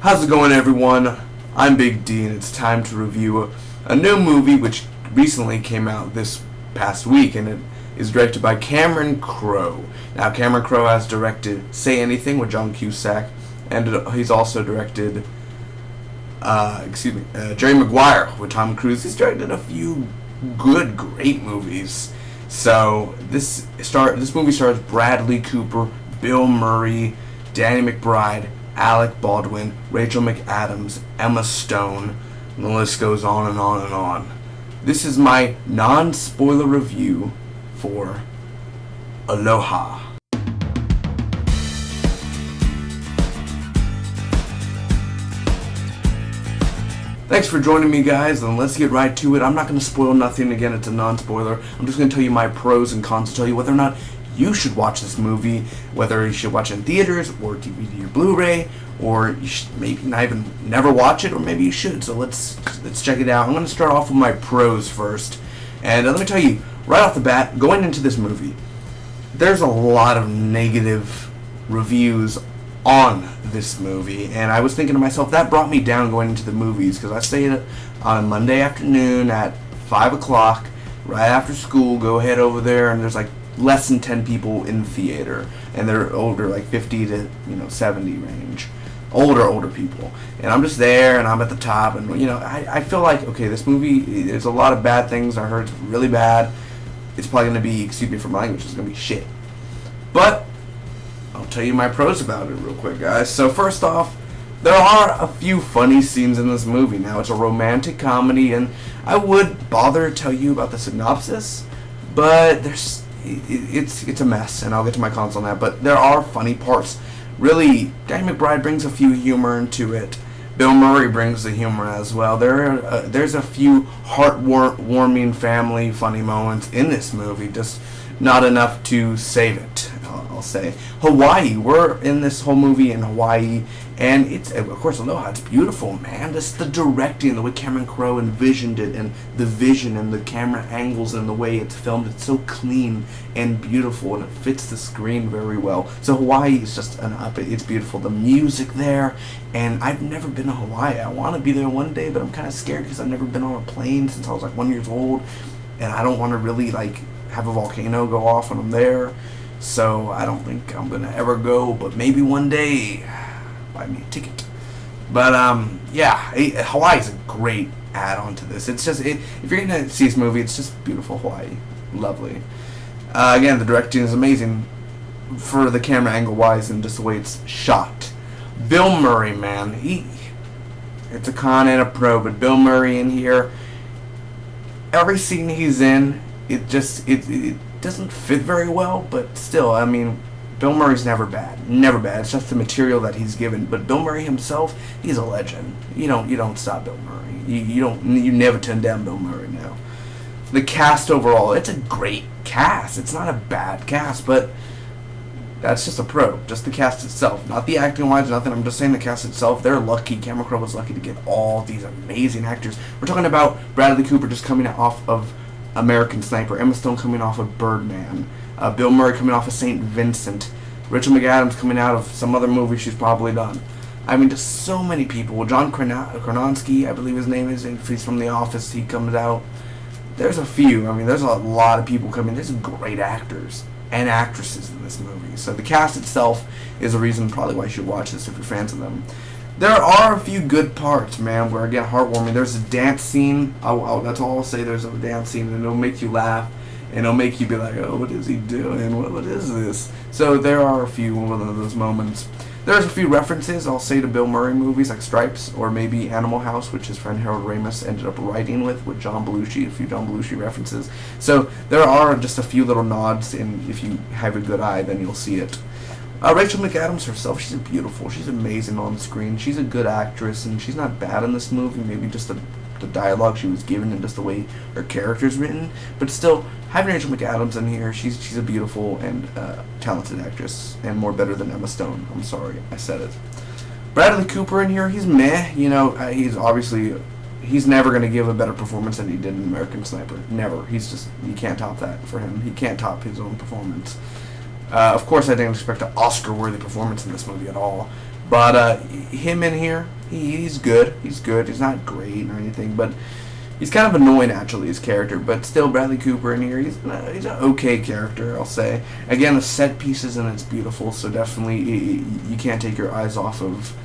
How's it going, everyone? I'm Big D, and it's time to review a new movie which recently came out this past week, and it is directed by Cameron Crowe. Now, Cameron Crowe has directed Say Anything with John Cusack, and he's also directed, Jerry Maguire with Tom Cruise. He's directed a few great movies. So this movie stars Bradley Cooper, Bill Murray, Danny McBride, Alec Baldwin, Rachel McAdams, Emma Stone, and the list goes on and on and on. This is my non-spoiler review for Aloha. Thanks for joining me, guys, and let's get right to it. I'm not going to spoil nothing. Again, it's a non-spoiler. I'm just going to tell you my pros and cons, to tell you whether or not you should watch this movie, whether you should watch it in theaters or DVD or Blu-ray, or you should maybe not even never watch it, or maybe you should. So let's check it out. I'm going to start off with my pros first, and let me tell you right off the bat, going into this movie, there's a lot of negative reviews on this movie, and I was thinking to myself, that brought me down going into the movies, because I stayed on a Monday afternoon at 5 o'clock, right after school, go head over there, and there's like less than 10 people in the theater, and they're older, like 50 to 70 range, older people, and I'm just there, and I'm at the top, and I feel like, okay, this movie, there's a lot of bad things. I heard it's really bad. It's probably going to be, excuse me for my language, it's going to be shit. But I'll tell you my pros about it real quick, guys. So first off, there are a few funny scenes in this movie. Now, it's a romantic comedy, and I would bother to tell you about the synopsis, but it's a mess, and I'll get to my cons on that. But there are funny parts. Really, Danny McBride brings a few humor into it. Bill Murray brings the humor as well. There's a few heartwarming family funny moments in this movie, just not enough to save it, I'll say. Hawaii, we're in this whole movie in Hawaii, and it's, of course, Aloha, it's beautiful, man. Just the directing, the way Cameron Crowe envisioned it, and the vision and the camera angles and the way it's filmed, it's so clean and beautiful, and it fits the screen very well. So Hawaii is just it's beautiful. The music there, and I've never been to Hawaii. I want to be there one day, but I'm kind of scared because I've never been on a plane since I was like 1 year old, and I don't want to really have a volcano go off when I'm there. So I don't think I'm gonna ever go, but maybe one day buy me a ticket. But Hawaii's a great add-on to this. It's just if you're gonna see this movie, it's just beautiful Hawaii, lovely. Again, the directing is amazing for the camera angle wise and just the way it's shot. Bill Murray, man, it's a con and a pro, but Bill Murray in here, every scene he's in, it doesn't fit very well, but still, I mean, Bill Murray's never bad. It's just the material that he's given. But Bill Murray himself, he's a legend. You don't stop Bill Murray. You never turn down Bill Murray now. The cast overall, it's a great cast. It's not a bad cast, but that's just a pro. Just the cast itself, not the acting wise, nothing. I'm just saying the cast itself. They're lucky. Cameron Crowe was lucky to get all these amazing actors. We're talking about Bradley Cooper just coming off of American Sniper, Emma Stone coming off of Birdman, Bill Murray coming off of St. Vincent, Rachel McAdams coming out of some other movie she's probably done. I mean, just so many people. John Krasinski, I believe his name is, if he's from The Office, he comes out. There's a few. I mean, there's a lot of people coming. There's great actors and actresses in this movie. So the cast itself is a reason probably why you should watch this if you're fans of them. There are a few good parts, man, where, again, heartwarming. There's a dance scene. That's all I'll say. There's a dance scene, and it'll make you laugh, and it'll make you be like, oh, what is he doing? What is this? So there are a few of those moments. There's a few references, I'll say, to Bill Murray movies like Stripes, or maybe Animal House, which his friend Harold Ramis ended up writing with John Belushi, a few John Belushi references. So there are just a few little nods, and if you have a good eye, then you'll see it. Rachel McAdams herself, she's beautiful. She's amazing on screen. She's a good actress, and she's not bad in this movie. Maybe just the dialogue she was given and just the way her character's written. But still, having Rachel McAdams in here, she's a beautiful and talented actress, and more better than Emma Stone. I'm sorry, I said it. Bradley Cooper in here, he's meh. He's never going to give a better performance than he did in American Sniper. Never. You can't top that for him. He can't top his own performance. Of course, I didn't expect an Oscar-worthy performance in this movie at all. But him in here, he's good. He's good. He's not great or anything, but he's kind of annoying actually, his character. But still, Bradley Cooper in here, he's an okay character, I'll say. Again, the set pieces and it's beautiful, so definitely you can't take your eyes off of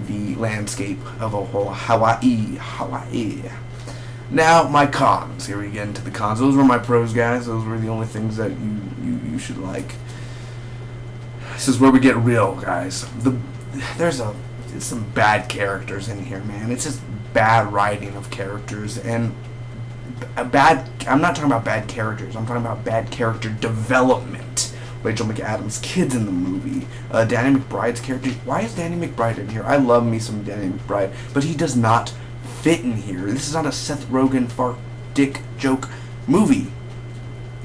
the landscape of Hawaii. Now, my cons. Here we get into the cons. Those were my pros, guys. Those were the only things that you should like. This is where we get real, guys. There's some bad characters in here, man. It's just bad writing of characters and I'm not talking about bad characters. I'm talking about bad character development. Rachel McAdams' kids in the movie. Danny McBride's character. Why is Danny McBride in here? I love me some Danny McBride, but he does not fit in here. This is not a Seth Rogen fart dick joke movie.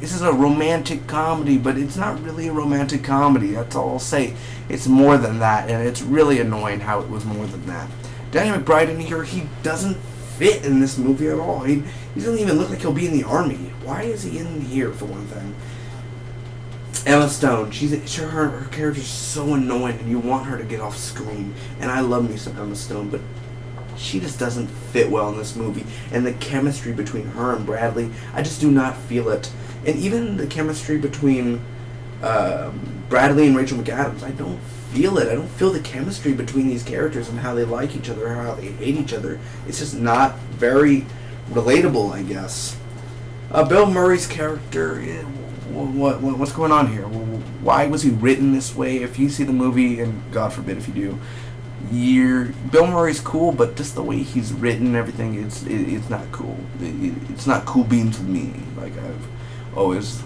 This is a romantic comedy, but it's not really a romantic comedy. That's all I'll say. It's more than that, and it's really annoying how it was more than that. Danny McBride in here, he doesn't fit in this movie at all. He doesn't even look like he'll be in the army. Why is he in here, for one thing? Emma Stone, her character's so annoying, and you want her to get off screen. And I love me some Emma Stone, but she just doesn't fit well in this movie. And the chemistry between her and Bradley, I just do not feel it. And even the chemistry between Bradley and Rachel McAdams, I don't feel it. I don't feel the chemistry between these characters and how they like each other, how they hate each other. It's just not very relatable, I guess. Bill Murray's character, what's going on here? Why was he written this way? If you see the movie, and God forbid if you do, Bill Murray's cool, but just the way he's written and everything, it's not cool. It's not cool beans with me. Like I've always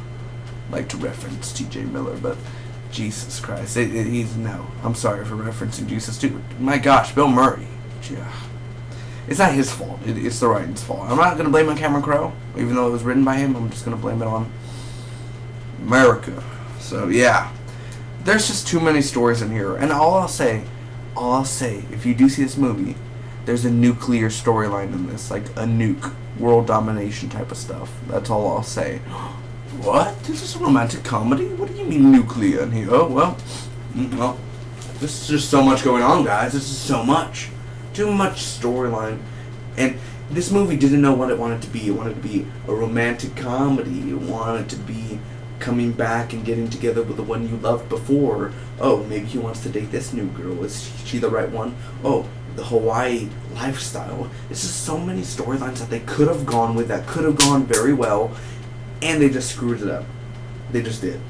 liked to reference T.J. Miller, but Jesus Christ, he's no. I'm sorry for referencing Jesus too. My gosh, Bill Murray. Yeah. It's not his fault. It's the writing's fault. I'm not gonna blame it on Cameron Crowe, even though it was written by him. I'm just gonna blame it on America. So yeah, there's just too many stories in here. And all I'll say, if you do see this movie, there's a nuclear storyline in this, like a nuke, world domination type of stuff. That's all I'll say. What? This is a romantic comedy? What do you mean nuclear in here? Oh, well, this is just so much going on, guys. This is so much. Too much storyline. And this movie didn't know what it wanted to be. It wanted to be a romantic comedy. It wanted to be coming back and getting together with the one you loved before. Oh, maybe he wants to date this new girl. Is she the right one? Oh, the Hawaii lifestyle. It's just so many storylines that they could have gone with, that could have gone very well, and they just screwed it up. They just did.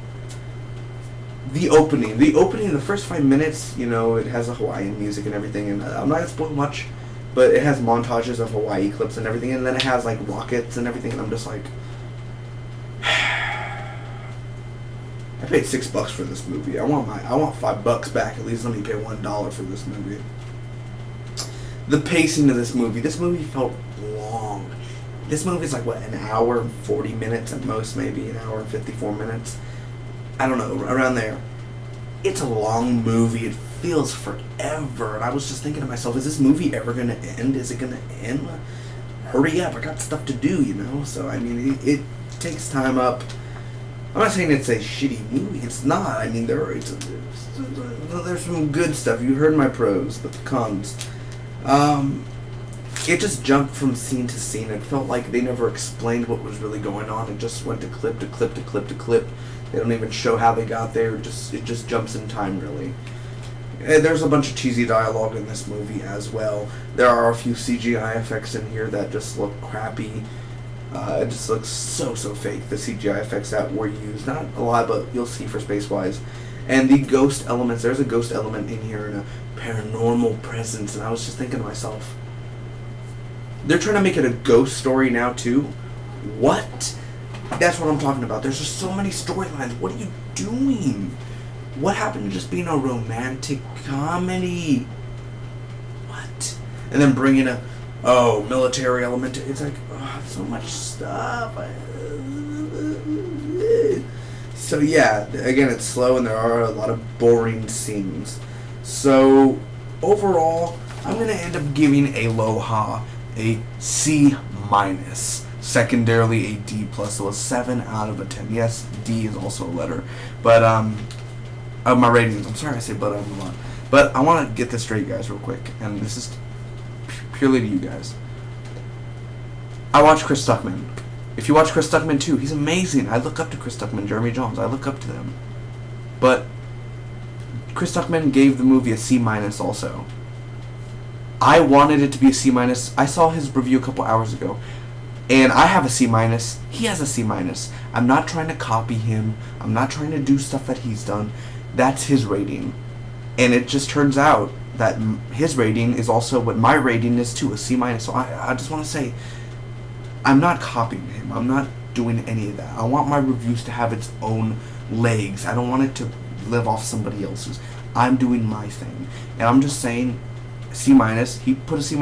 The opening, the first 5 minutes, it has a Hawaiian music and everything, and I'm not going to spoil much, but it has montages of Hawaii clips and everything, and then it has, like, rockets and everything, and I'm just like, I paid $6 for this movie. I want $5 back. At least let me pay $1 for this movie. The pacing of this movie felt long. This movie's like, an hour and 40 minutes at most, maybe an hour and 54 minutes. I don't know, around there. It's a long movie. It feels forever. And I was just thinking to myself, is this movie ever going to end? Is it going to end? Hurry up. I got stuff to do, So, I mean, it takes time up. I'm not saying it's a shitty movie. It's not. I mean, there's some good stuff. You heard my pros, but the cons. It just jumped from scene to scene. It felt like they never explained what was really going on. It just went to clip to clip to clip to clip. They don't even show how they got there. It just jumps in time, really. And there's a bunch of cheesy dialogue in this movie as well. There are a few CGI effects in here that just look crappy. It just looks so fake, the CGI effects that were used. Not a lot, but you'll see for space-wise. And the ghost elements, there's a ghost element in here and a paranormal presence. And I was just thinking to myself, they're trying to make it a ghost story now, too? What? That's what I'm talking about. There's just so many storylines. What are you doing? What happened to just being a romantic comedy? What? And then bringing a, military element. It's like, so much stuff. So yeah, again, it's slow and there are a lot of boring scenes. So overall, I'm going to end up giving Aloha a C-. Secondarily, a D+, so a 7 out of a 10. Yes, D is also a letter. But, of my ratings, I'm sorry I say but a lot. But I want to get this straight, guys, real quick, and this is purely to you guys. I watch Chris Stuckman. If you watch Chris Stuckman too, he's amazing. I look up to Chris Stuckman, Jeremy Jones. I look up to them. But Chris Stuckman gave the movie a C- also. I wanted it to be a C-. I saw his review a couple hours ago, and I have a C-. He has a C-. I'm not trying to copy him. I'm not trying to do stuff that he's done. That's his rating. And it just turns out that his rating is also what my rating is too, a C-. So I just want to say, I'm not copying him. I'm not doing any of that. I want my reviews to have its own legs. I don't want it to live off somebody else's. I'm doing my thing. And I'm just saying, C-. He put a C-.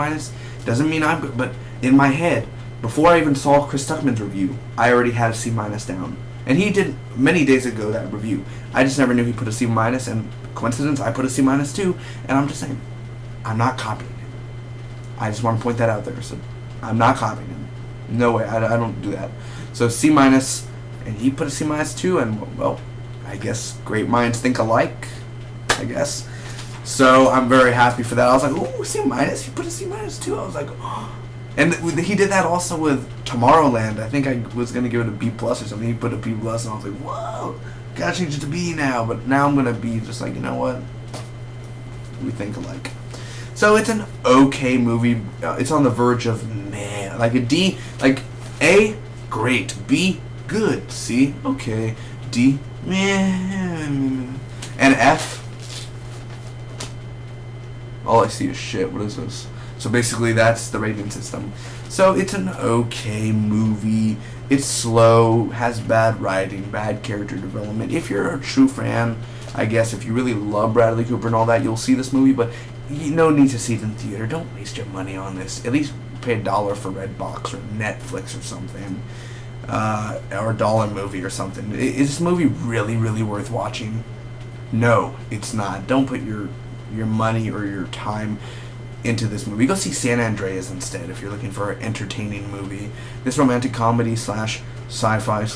Doesn't mean I'm good, but in my head, before I even saw Chris Stuckman's review, I already had a C- down. And he did many days ago that review. I just never knew he put a C-, and coincidence, I put a C- too. And I'm just saying, I'm not copying him. I just want to point that out there. So I'm not copying him. No way, I don't do that. So C-, and he put a C- too, and well, I guess great minds think alike, I guess. So I'm very happy for that. I was like, ooh, C-, he put a C- too. I was like, oh. And he did that also with Tomorrowland. I think I was going to give it a B+ or something. He put a B+, and I was like, whoa, gotta change it to B now. But now I'm going to be just like, you know what? We think alike. So it's an okay movie. It's on the verge of man. Like a D, like A, great. B, good. C, okay. D, meh. And F, all I see is shit. What is this? So basically that's the rating system. So it's an okay movie. It's slow, has bad writing, bad character development. If you're a true fan, I guess, if you really love Bradley Cooper and all that, you'll see this movie, but you no need to see it in theater. Don't waste your money on this. At least pay $1 for Redbox or Netflix or something. Or a dollar movie or something. Is this movie really, really worth watching? No, it's not. Don't put your money or your time into this movie. Go see San Andreas instead if you're looking for an entertaining movie. This romantic comedy / sci-fi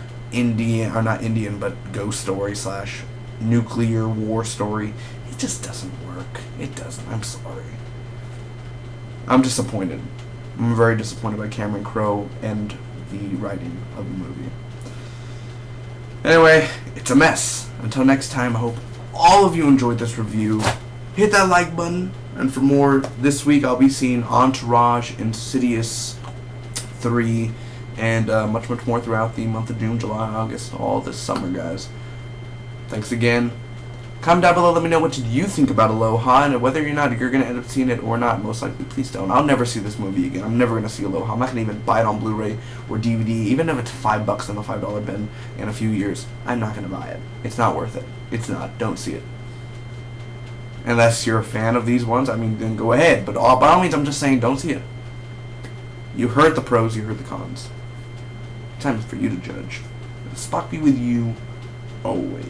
/ Indian, or not Indian, but ghost story / nuclear war story. It just doesn't work. It doesn't. I'm sorry. I'm disappointed. I'm very disappointed by Cameron Crowe and the writing of the movie. Anyway, it's a mess. Until next time, I hope all of you enjoyed this review. Hit that like button. And for more, this week I'll be seeing Entourage, Insidious 3, and much, much more throughout the month of June, July, August, all this summer, guys. Thanks again. Comment down below, let me know what you think about Aloha, and whether or not you're going to end up seeing it or not. Most likely, please don't. I'll never see this movie again. I'm never going to see Aloha. I'm not going to even buy it on Blu-ray or DVD, even if it's $5 in the $5 bin in a few years. I'm not going to buy it. It's not worth it. It's not. Don't see it. Unless you're a fan of these ones, I mean, then go ahead. But by all means, I'm just saying, don't see it. You heard the pros, you heard the cons. Time for you to judge. Spock be with you always.